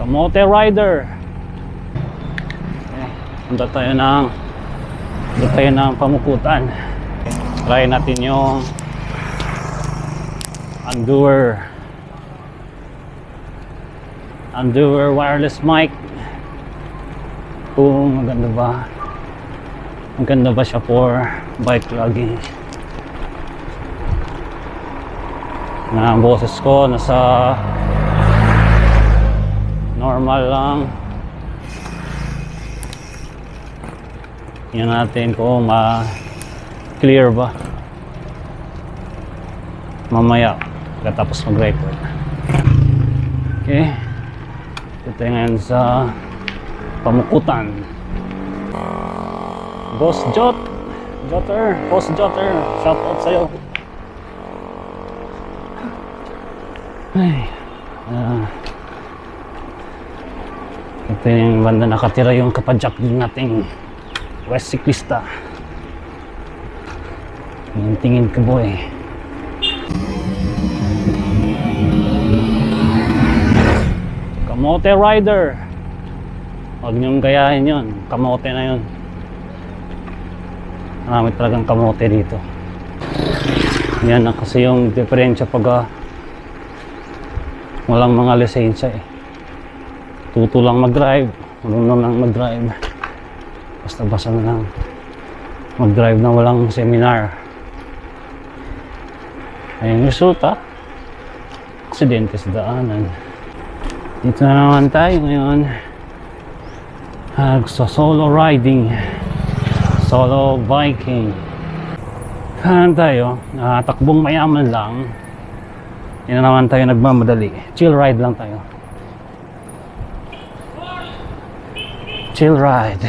Kamote Rider. Punta tayo ng Pamukutan. Try natin yung Andover wireless mic. Kung maganda ba siya for bike logging. Na ang boses ko nasa normal lang. Tingnan natin kung clear ba mamaya katapos mag-record. Okay, ito ngayon sa Pamukutan. Boss Jotter, shout out sa'yo. Ay, ito yung banda nakatira yung kapadyak din nating West Ciclista. Yung tingin ko boy. Kamote Rider. Huwag niyong gayahin yun. Kamote na yun. Marami talagang kamote dito. Yan na kasi yung diferensya pag walang mga lisensya eh. Tuto lang mag-drive, marunong lang mag-drive, basta-basta na lang mag-drive na walang seminar. Ayun resulta, aksidente sa daanan. Dito na naman tayo ngayon sa solo riding, solo biking. Kanan tayo, takbong mayaman lang. Hindi na naman tayo nagmamadali. Chill ride lang tayo. Chill ride.